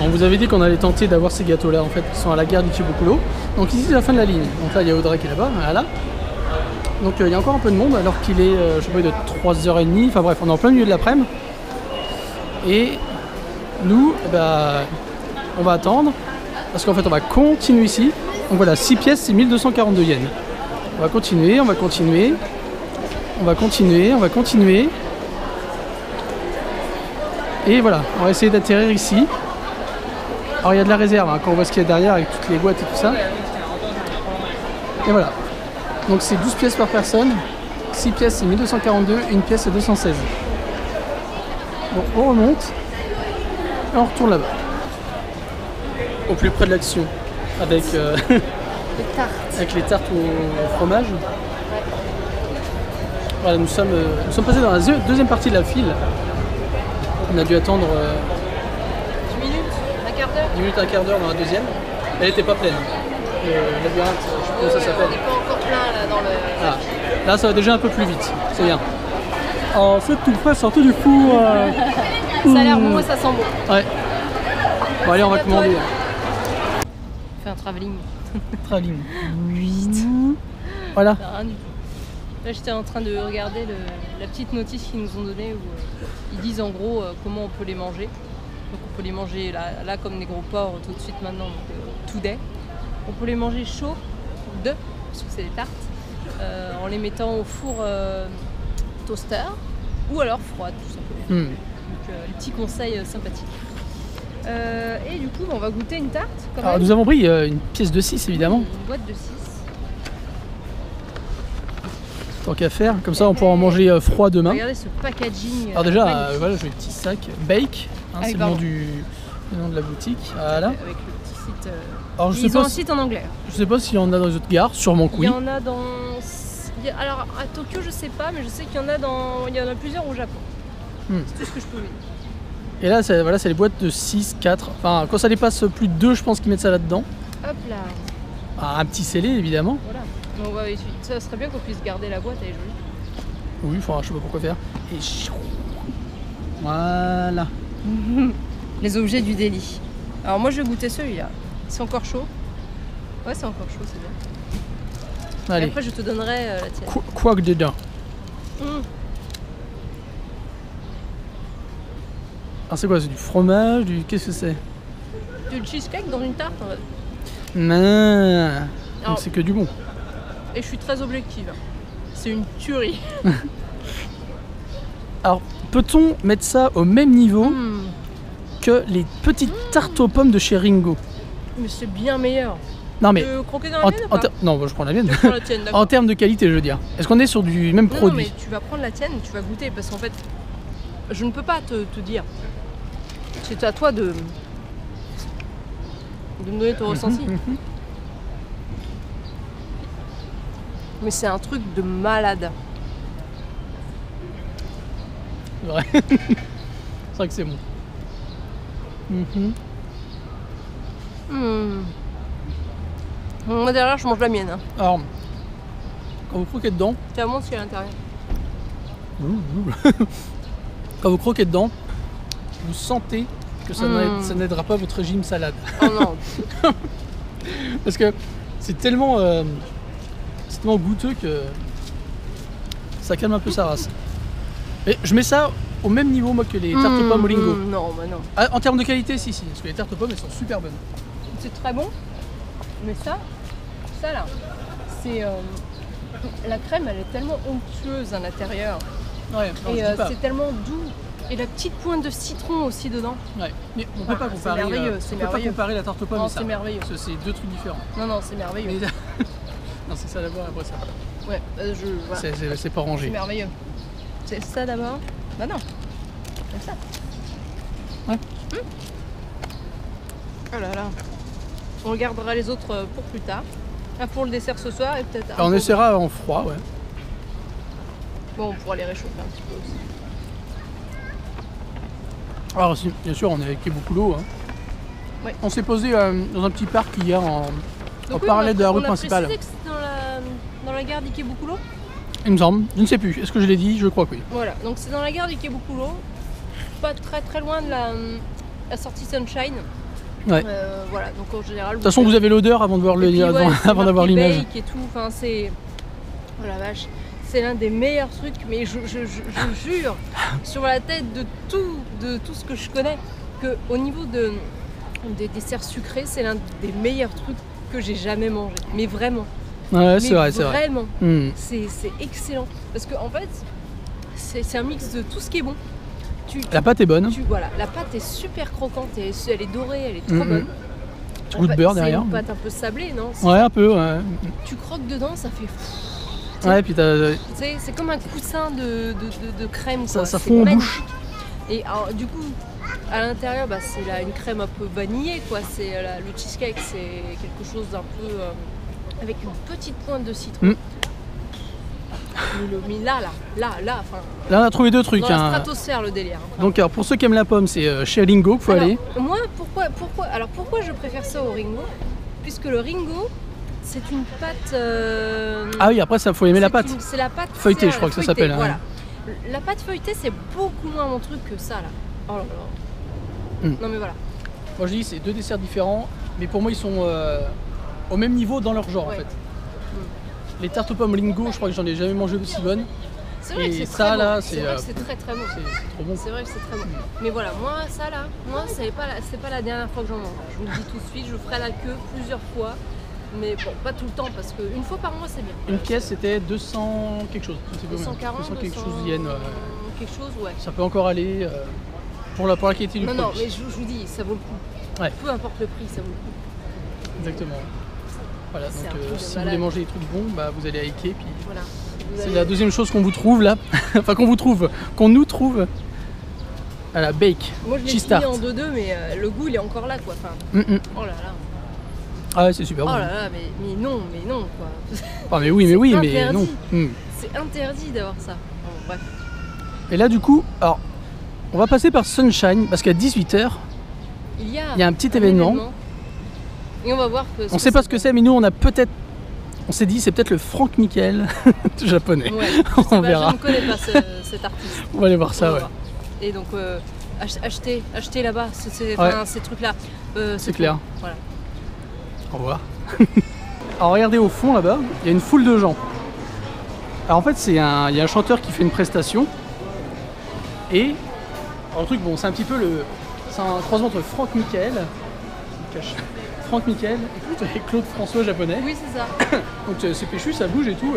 On vous avait dit qu'on allait tenter d'avoir ces gâteaux là en fait qui sont à la gare d'Ikebukuro. Donc ici c'est la fin de la ligne. Donc là il y a Audrey qui est là-bas, voilà. Donc il y a encore un peu de monde alors qu'il est je sais pas de 3h30, enfin bref on est en plein milieu de l'après-midi. Et nous bah, on va attendre parce qu'en fait on va continuer ici. Donc voilà 6 pièces c'est 1242 yens. On va continuer, on va continuer. On va continuer, on va continuer. Et voilà, on va essayer d'atterrir ici. Alors il y a de la réserve hein, quand on voit ce qu'il y a derrière avec toutes les boîtes et tout ça. Et voilà. Donc c'est 12 pièces par personne. 6 pièces c'est 1242, une pièce c'est 216. Bon, on remonte. Et on retourne là-bas. Au plus près de l'action. Avec, les tartes. Avec les tartes au fromage. Voilà, nous sommes passés dans la deuxième partie de la file. On a dû attendre 10 minutes, un quart d'heure. 10 minutes, un quart d'heure dans la deuxième. Elle n'était pas pleine. Le labyrinthe, je sais pas comment ça s'appelle. On n'est pas encore plein là dans le. Ah. Là, ça va déjà un peu plus vite. C'est bien. En fait, tout frais sorti du four. Ça a l'air bon et ça sent bon. Ouais. Bon, allez, on va commander. On fait un travelling. Travelling. 8. Voilà. Rien du tout. Là, j'étais en train de regarder la petite notice qu'ils nous ont donnée où ils disent en gros comment on peut les manger. Donc on peut les manger là comme des gros porcs tout de suite maintenant, donc today. On peut les manger chauds, parce que c'est des tartes, en les mettant au four toaster ou alors froides tout simplement. Donc le petit conseil sympathique. Et du coup on va goûter une tarte quand même. Alors nous avons pris une pièce de 6 évidemment. Une boîte de 6. Tant qu'à faire, comme ça on pourra en manger froid demain. Regardez ce packaging. Alors déjà, voilà, j'ai le petit sac Bake, hein, c'est le nom de la boutique. Voilà. Avec le petit site. Alors, je sais ils pas ont un site en anglais. Je sais pas s'il y en a dans les autres gares, sûrement que oui. Il y en a dans. Alors à Tokyo je sais pas, mais je sais qu'il y en a il y en a plusieurs au Japon. C'est tout ce que je peux vous dire. Et là, voilà, c'est les boîtes de 6, 4. Enfin, quand ça dépasse plus de 2, je pense qu'ils mettent ça là-dedans. Hop là. Ah, un petit scellé évidemment. Voilà. Donc, ça serait bien qu'on puisse garder la boîte, elle est jolie. Oui, enfin, je sais pas pourquoi faire. Et voilà. Les objets du délit. Alors moi je vais goûter celui-là. C'est encore chaud. Ouais, c'est encore chaud, c'est bien. Allez. Et après je te donnerai la tienne. Quoi que dedans. Alors c'est quoi? C'est du fromage, qu'est-ce que c'est? Du cheesecake dans une tarte en fait. Non. Donc c'est que du bon. Et je suis très objective. C'est une tuerie. Alors, peut-on mettre ça au même niveau que les petites tartes aux pommes de chez Ringo? Mais c'est bien meilleur. Non mais... croquer dans la mienne ou pas? Non, je prends la mienne. Je prends la tienne, d'accord. En termes de qualité, je veux dire. Est-ce qu'on est sur du même produit? Non, mais tu vas prendre la tienne, tu vas goûter. Parce qu'en fait, je ne peux pas te dire. C'est à toi de me donner ton ressenti. Mais c'est un truc de malade. C'est vrai. C'est vrai que c'est bon. Moi derrière je mange la mienne. Alors, quand vous croquez dedans... Tu vas montrer ce qu'il y a à l'intérieur. Quand vous croquez dedans, vous sentez que ça n'aidera pas votre régime salade. Oh non. Parce que c'est tellement goûteux que ça calme un peu sa race. Et je mets ça au même niveau moi que les tartes aux pommes au lingo. Non, bah non. Ah, en termes de qualité, si, parce que les tartes aux pommes elles sont super bonnes. C'est très bon, mais ça là, c'est la crème, elle est tellement onctueuse à l'intérieur. Ouais, non, et c'est tellement doux. Et la petite pointe de citron aussi dedans. Ouais, mais on peut pas comparer. C'est merveilleux, c'est merveilleux. Pas comparer la tarte aux pommes et ça. C'est merveilleux. Parce que c'est deux trucs différents. Non, c'est merveilleux. Mais... non, c'est ça d'abord, après ça. Ouais, voilà. C'est pas rangé. C'est merveilleux. C'est ça d'abord? Bah non. Comme ça. Ouais. Oh là là. On regardera les autres pour plus tard. Un pour le dessert ce soir et peut-être. On essaiera en froid, ouais. Bon, on pourra les réchauffer un petit peu aussi. Alors, si, bien sûr, on est avec Ikebukuro. Hein. Ouais. On s'est posé dans un petit parc hier en parallèle de la rue principale. On a précisé que c'était dans la gare d'Ikebukuro? Il me semble, je ne sais plus. Est-ce que je l'ai dit? Je crois que oui. Voilà, donc c'est dans la gare d'Ikebukuro, pas très très loin de la sortie Sunshine. Ouais. Voilà, donc en général. De toute façon, vous avez l'odeur avant de voir avant d'avoir l'image. Et tout, enfin c'est. Oh la vache, c'est l'un des meilleurs trucs, mais je jure sur la tête de tout ce que je connais, que au niveau des desserts sucrés, c'est l'un des meilleurs trucs que j'ai jamais mangé. Mais vraiment. Ouais, c'est vrai, c'est vrai. Vraiment, c'est excellent. Parce qu'en fait, c'est un mix de tout ce qui est bon. La pâte est bonne. Voilà, la pâte est super croquante, elle est dorée, elle est trop bonne. Tu goûtes beurre derrière. C'est une pâte un peu sablée, non? Ouais, un peu, ouais. Tu croques dedans, ça fait... Ouais, puis c'est comme un coussin de crème. Ça fond en bouche. Et alors, du coup, à l'intérieur, bah, c'est une crème un peu vanillée, quoi. Le cheesecake, c'est quelque chose d'un peu... avec une petite pointe de citron. Mais là, enfin... Là, on a trouvé deux trucs. Dans la stratosphère, le délire. Donc, alors, pour ceux qui aiment la pomme, c'est chez Ringo qu'il faut aller. Moi, pourquoi je préfère ça au Ringo? Puisque le Ringo, c'est une pâte... Ah oui, après, ça faut aimer la pâte. C'est la pâte feuilletée, je crois que ça s'appelle. Voilà. La pâte feuilletée, c'est beaucoup moins mon truc que ça, là. Oh là là. Non, mais voilà. Moi, je dis, c'est deux desserts différents, mais pour moi, ils sont au même niveau dans leur genre, en fait. Les tartes aux pommes Ringo, je crois que j'en ai jamais mangé aussi bonnes. C'est vrai que c'est ça, très là, bon. C'est vrai que c'est très très bon. C'est trop bon. C'est vrai que c'est très bon. Mais voilà, moi, c'est pas la dernière fois que j'en mange. Je vous le dis tout de suite, je ferai la queue plusieurs fois. Mais bon, pas tout le temps, parce qu'une fois par mois, c'est bien. Une pièce, c'était 200 quelque chose. 240, 200 quelque chose yens. Quelque chose, ouais. Ça peut encore aller pour la qualité du produit. Non, mais je vous dis, ça vaut le coup. Ouais. Peu importe le prix, ça vaut le coup. Exactement. Voilà, donc si vous voulez manger des trucs bons, bah, vous allez à Ikea. Puis voilà. c'est la deuxième chose qu'on vous trouve là. Enfin, qu'on nous trouve. À la Bake. Moi, je l'ai fini en 2-2, mais le goût, il est encore là, quoi. Enfin, oh là là. Ah ouais, c'est super bon. Oh là là, mais non, quoi. Ah mais oui, mais non. C'est interdit d'avoir ça. Bon, bref. Et là, du coup, alors, on va passer par Sunshine, parce qu'à 18h, il y a un petit événement. Et on va voir que... On sait pas ce que c'est, mais nous, on s'est dit, c'est peut-être le Franck Michael japonais. Ouais, on verra. Je ne connais pas cet artiste. On va aller voir ça, ouais. Et donc, acheter là-bas, ces trucs-là. C'est clair. Voilà. Au revoir. Alors regardez au fond là-bas, il y a une foule de gens. Alors en fait il y a un chanteur qui fait une prestation. Et alors, le truc, bon, c'est un petit peu c'est un croisement entre Franck Michael, et Claude François japonais. Oui, c'est ça. Donc c'est péchu, ça bouge et tout.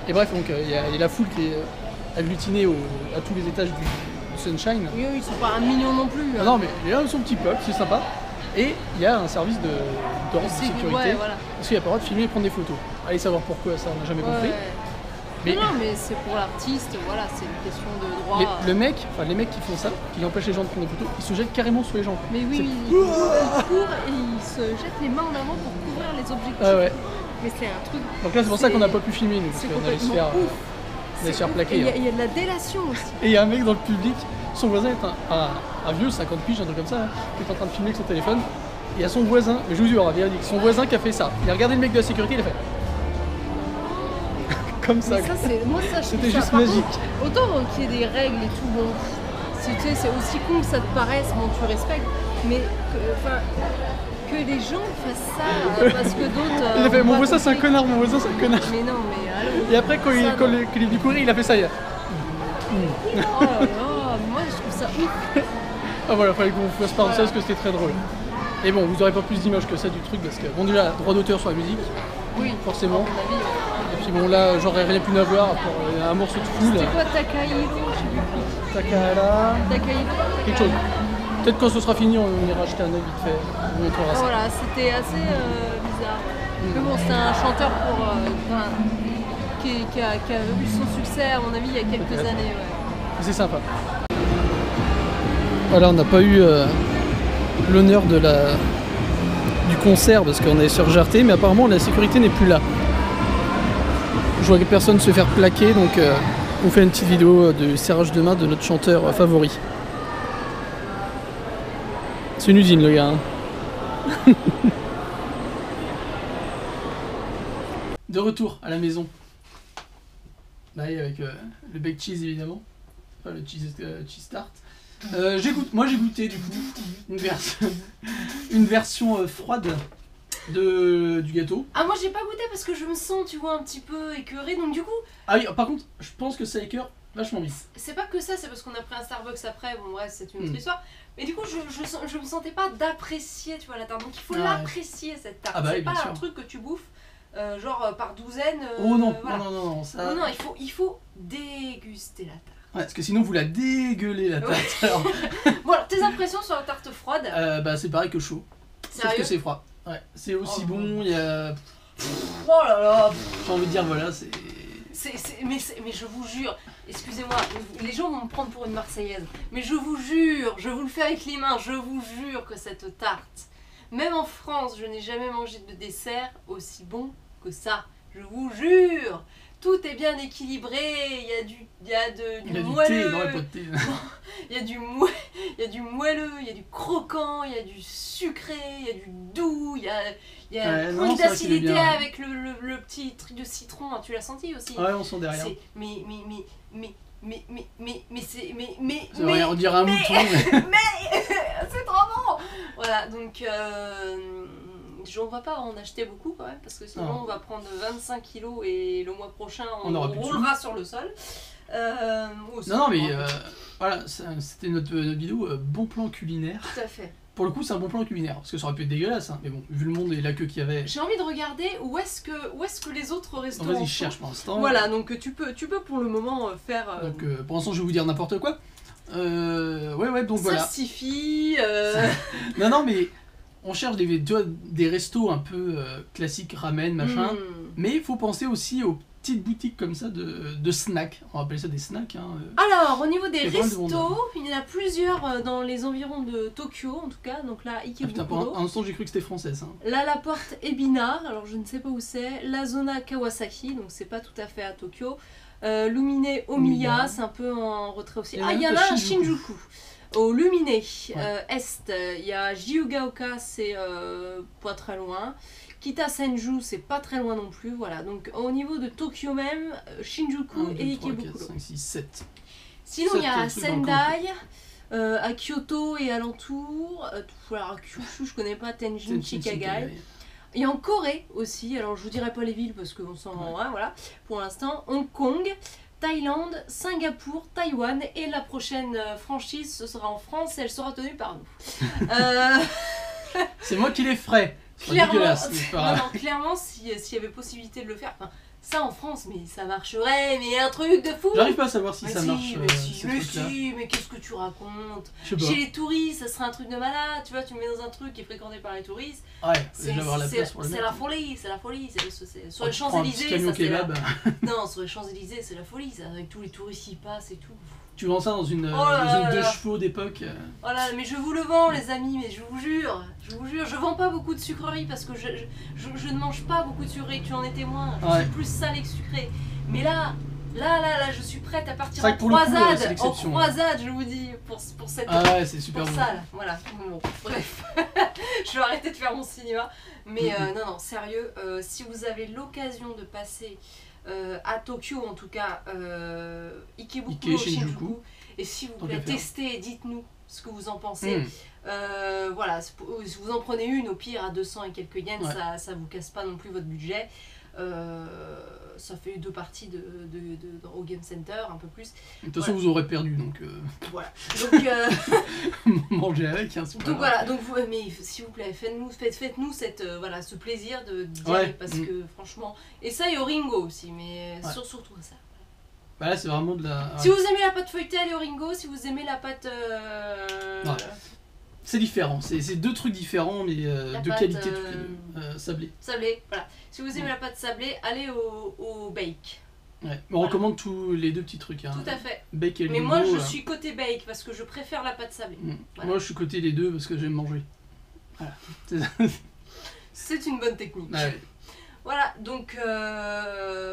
Et bref, donc il y a la foule qui est agglutinée à tous les étages du Sunshine. Oui, ils sont pas 1 million non plus. Non, mais il y a son petit peuple, c'est sympa. Et il y a un service de sécurité, ouais, voilà. Parce qu'il n'y a pas le droit de filmer et prendre des photos. Allez savoir pourquoi, ça on n'a jamais compris. Mais... Non, mais c'est pour l'artiste, voilà, c'est une question de droit. Les mecs qui font ça, qui empêchent les gens de prendre des photos, ils se jettent carrément sur les gens. Mais oui, ils courent et ils se jettent les mains en avant pour couvrir les objectifs. Ah ouais. Mais c'est un truc... Donc là c'est pour ça qu'on n'a pas pu filmer, nous, parce qu'on allait se faire plaquer. Il y a de la délation aussi. Et il y a un mec dans le public, son voisin est un vieux, 50 piges, un truc comme ça, qui est en train de filmer avec son téléphone. Et il y a son voisin, mais je vous jure, son voisin qui a fait ça. Il a regardé le mec de la sécurité, il a fait... Comme ça. C'était juste magique. Autant qu'il y ait des règles et tout, bon, c'est aussi con que ça te paraisse, bon, tu respectes, mais que les gens fassent ça parce que d'autres. Il a fait, mon voisin c'est un connard, mon voisin c'est un connard. Mais non, mais allô. Et après, quand il est venu courir, il a fait ça. Oh là là, moi je trouve ça ouf. Ah voilà, fallait qu'on fasse part de ça parce que c'était très drôle. Et bon, vous aurez pas plus d'images que ça du truc parce que, bon, déjà, droit d'auteur sur la musique. Oui, forcément. Et puis bon, là, j'aurais rien pu n'avoir pour un morceau de fou. C'était quoi, Takahiro? Takahiro quelque chose. Peut-être quand ce sera fini, on ira acheter un œil vite fait. On montrera ça. Voilà, c'était assez bizarre. Mais bon, c'est un chanteur qui a eu son succès, à mon avis, il y a quelques années. Ouais. C'est sympa. Voilà, on n'a pas eu l'honneur du concert parce qu'on est sur Jarté, mais apparemment la sécurité n'est plus là. Je vois que personne se faire plaquer, donc on fait une petite vidéo de serrage de main de notre chanteur favori. C'est une usine le gars. Hein. De retour à la maison. Là, avec le baked cheese évidemment. Enfin le cheese tart. Moi j'ai goûté du coup une version une version froide du gâteau. Ah, moi j'ai pas goûté parce que je me sens, tu vois, un petit peu écœurée, donc du coup... Ah oui, par contre, je pense que ça écœure vachement vite. C'est pas que ça, c'est parce qu'on a pris un Starbucks après, bon bref, c'est une autre histoire. Mais du coup, je me sentais pas d'apprécier, tu vois, la tarte. Donc il faut l'apprécier, cette tarte. Ah bah, c'est oui, pas sûr. un truc que tu bouffes, genre par douzaine. Oh non, voilà. non, ça... Non, il faut déguster la tarte. Ouais, parce que sinon vous la dégueulez la tarte. Alors... Bon, alors tes impressions sur la tarte froide? Bah c'est pareil que chaud. Sauf que c'est froid. Ouais, c'est aussi bon, il y a... Oh là là. J'ai envie de dire, voilà, c'est... Mais je vous jure, excusez-moi, les gens vont me prendre pour une Marseillaise, mais je vous jure, je vous le fais avec les mains, je vous jure que cette tarte, même en France, je n'ai jamais mangé de dessert aussi bon que ça, je vous jure. Tout est bien équilibré, il y a du moelleux, il y a du moelleux, il y a du croquant, il y a du sucré, il y a du doux, il y a un point d'acidité avec le petit truc de citron, tu l'as senti aussi? Ouais, on sent derrière. Mais on dirait un mouton. Mais c'est trop bon. Voilà, donc on va pas en acheter beaucoup quand même, parce que sinon on va prendre 25 kilos et le mois prochain on roulera sur le sol. Non mais voilà, c'était notre vidéo bon plan culinaire. Tout à fait. Pour le coup c'est un bon plan culinaire, parce que ça aurait pu être dégueulasse, hein, mais bon, vu le monde et la queue qu'il y avait... J'ai envie de regarder où est-ce que les autres restaurants... Vas-y, cherche pour l'instant. Voilà, donc tu peux pour le moment faire... Donc pour l'instant je vais vous dire n'importe quoi. Ouais, donc voilà. Salsifis... Non, mais... On cherche des restos un peu classiques, ramen, machin, mais il faut penser aussi aux petites boutiques comme ça de snacks. On va appeler ça des snacks. Hein. Alors, au niveau des restos, il y en a plusieurs dans les environs de Tokyo, en tout cas. Donc là, Ikebukuro. Pendant un instant, j'ai cru que c'était française. Hein. Là, la porte Ebina, alors je ne sais pas où c'est. La zona Kawasaki, donc c'est pas tout à fait à Tokyo. Lumine Omiya, c'est un peu en retrait aussi. Il y en a un Shinjuku. Au Luminé, Est, il y a Jiugaoka, c'est pas très loin. Kita-senju, c'est pas très loin non plus. Voilà, donc au niveau de Tokyo même, Shinjuku 1, 2, et 3, Ikebukuro. 4, 5, 6, 7. Sinon, il y a Sendai, à Kyoto et alentour. Alors, à Kyushu, je connais pas, Tenjin, Chicagai. Il y a en Corée aussi, alors je vous dirai pas les villes parce qu'on s'en rend, voilà, pour l'instant. Hong Kong, Thaïlande, Singapour, Taïwan, et la prochaine franchise ce sera en France et elle sera tenue par nous. C'est moi qui les ferai. Clairement, s'il y avait possibilité de le faire, ça en France, mais ça marcherait, mais un truc de fou. J'arrive pas à savoir si ça marche. Mais qu'est-ce que tu racontes? Chez les touristes, ça serait un truc de malade, tu vois, tu me mets dans un truc qui est fréquenté par les touristes. Ouais, c'est la folie, sur les Champs-Élysées, non, sur les Champs-Élysées, c'est la folie, ça, avec tous les touristes qui passent et tout. Tu vends ça dans une deux chevaux d'époque. Voilà, mais je vous le vends les amis, mais je vous jure, je vends pas beaucoup de sucreries parce que je ne mange pas beaucoup de sucreries, tu en es témoin, je suis plus salé que sucré. Mais là, je suis prête à partir en croisade, je vous dis, pour cette... Ah ouais, c'est super bon. Ça, là, voilà, bon, bref, je vais arrêter de faire mon cinéma. Mais non, sérieux, si vous avez l'occasion de passer... à Tokyo en tout cas, Ikebukuro, Shinjuku, et s'il vous plaît, testez et dites-nous ce que vous en pensez. Voilà, si vous en prenez une, au pire à 200 et quelques yens, ça vous casse pas non plus votre budget. Ça fait 2 parties au Game Center, un peu plus. De toute façon, vous aurez perdu, donc... Voilà. Donc, mangez avec, hein, donc voilà, donc mais s'il vous plaît, faites-nous ce plaisir d'y aller, parce que franchement... Et ça, et au Ringo aussi, mais surtout ça. Bah là, c'est vraiment de la... Si vous aimez la pâte feuilletée, allez au Ringo. Si vous aimez la pâte... C'est différent, c'est 2 trucs différents, mais de qualité toutes les deux. Sablé. Sablé, voilà. Si vous aimez la pâte sablée, allez au bake. Ouais, on recommande tous les 2 petits trucs. Hein. Tout à fait. Bake et mais moi, je suis côté bake parce que je préfère la pâte sablée. Voilà. Moi, je suis côté les 2 parce que j'aime manger. Voilà. C'est une bonne technique. Ouais. Voilà, donc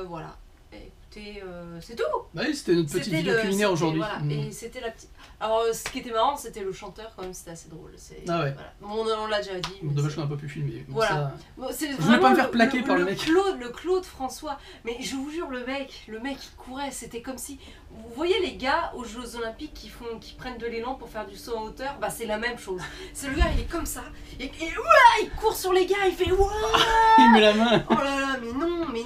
voilà. Écoutez, c'est tout. Bah oui, c'était notre petite vidéo culinaire aujourd'hui. Voilà. Et c'était la petite... Alors, ce qui était marrant, c'était le chanteur, quand même, c'était assez drôle. Ah ouais. Voilà. Bon, on l'a déjà dit. Dommage qu'on n'a pas pu filmer. Bon, voilà. Ça... Bon, je voulais pas me faire plaquer par le mec. Le Claude François. Mais je vous jure, le mec, il courait. C'était comme si. Vous voyez les gars aux Jeux Olympiques qui prennent de l'élan pour faire du saut en hauteur, bah c'est la même chose. C'est le gars, il est comme ça. Et il court sur les gars, il fait ouah. Il met la main. Oh là là, mais non, mais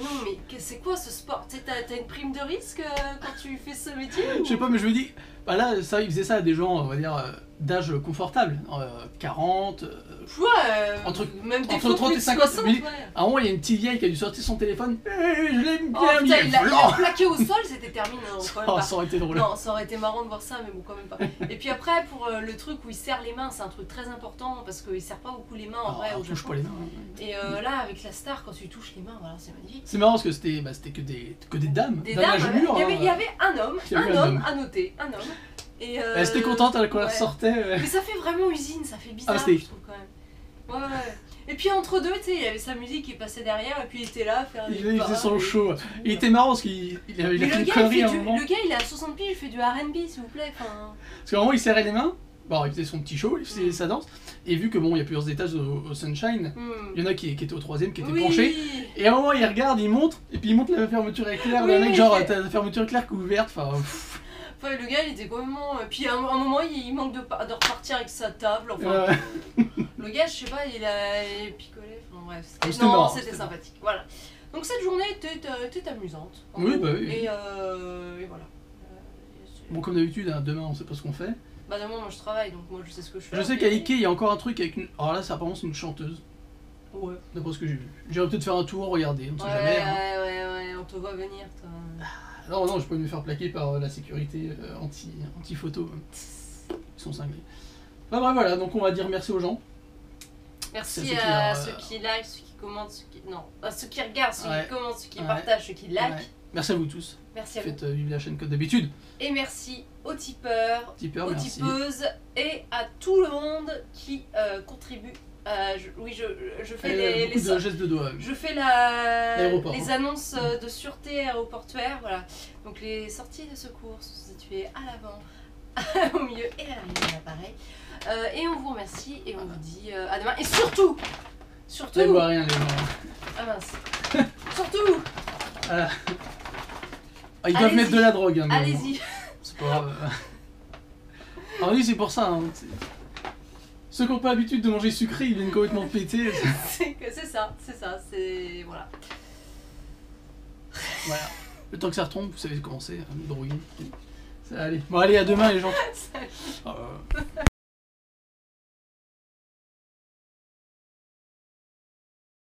c'est quoi ce sport? T'as une prime de risque quand tu fais ce métier? Je sais pas, mais je me dis, bah là, ça, il faisait ça à des gens, on va dire, d'âge confortable, 40, entre même des 30 et 50. 60, Mais, ouais. À un moment, il y a une petite vieille qui a dû sortir son téléphone. Je l'aime bien, Oh, putain, il l'a violent. plaqué au sol, c'était terminé. Non, quand même Oh, pas. ça aurait été drôle. Non, ça aurait été marrant de voir ça, mais bon, quand même pas. Et puis après, pour le truc où il serre les mains, c'est un truc très important parce qu'il serre pas beaucoup les mains en vrai. On touche pas les mains. Et là, avec la star, quand tu touches les mains, voilà, c'est magnifique. C'est marrant parce que c'était que des dames. Des dames à dames, gelure, il y avait un homme, à noter, un homme. Et elle était contente quand elle sortait. Mais ça fait vraiment usine, ça fait bizarre, je trouve quand même. Ouais. Et puis entre deux, tu sais, il y avait sa musique qui passait derrière, et puis il était là à faire des il faisait son show. Il était marrant parce qu'il avait fait une connerie à un moment. Le gars, il est à 60 pieds, il fait du R&B, s'il vous plaît. Parce qu'à un moment, il serrait les mains. Bon, il faisait son petit show, il faisait sa danse. Et vu que bon, il y a plusieurs étages au Sunshine, il y en a qui étaient au 3ème, qui étaient penchés. Et à un moment, il regarde, il monte, et puis il monte la fermeture éclair d'un mec, genre t'as la fermeture éclair qui est ouverte. Enfin, le gars, il était complètement. Puis à un moment, il manque de repartir avec sa table. Enfin, le gars, je sais pas, il a picolé. Enfin, bref, c'était sympathique. Voilà. Donc cette journée était amusante. Oui, bah oui. Et voilà. Bon, comme d'habitude, hein, demain, on sait pas ce qu'on fait. Bah, demain, moi je travaille, donc moi je sais ce que je fais. Je sais qu'à Ikea, il y a encore un truc avec une. Alors là, ça apparemment, c'est une chanteuse. Ouais. D'après ce que j'ai vu. J'irai peut-être faire un tour, regarder, on sait jamais. Ouais, on te voit venir, toi. Non, je peux me faire plaquer par la sécurité anti-photo. Ils sont cinglés. Enfin bref, voilà, donc on va dire merci aux gens. Merci à ceux qui like, ceux qui commentent, ceux qui regardent, ceux qui commentent, ceux qui partagent, ceux qui like. Merci à vous tous. Merci à vous. Faites vivre la chaîne comme d'habitude. Et merci aux tipeurs, aux merci. tipeuses et à tout le monde qui contribue. Je fais les gestes de doigts. Je fais les annonces de sûreté aéroportuaire, voilà. Donc les sorties de secours sont situées à l'avant, au milieu et à l'arrière, pareil. Et on vous remercie et on vous dit à demain. Et surtout. Je vois rien, les gens. Ah mince. Surtout. Ils doivent mettre de la drogue. Hein, allez-y. C'est pas grave. Alors oui, c'est pour ça. Hein, ceux qui n'ont pas l'habitude de manger sucré, ils viennent complètement péter. C'est ça, c'est... Voilà. Voilà. Le temps que ça retombe, vous savez comment c'est, droguer. Allez. Bon, allez, à demain les gens.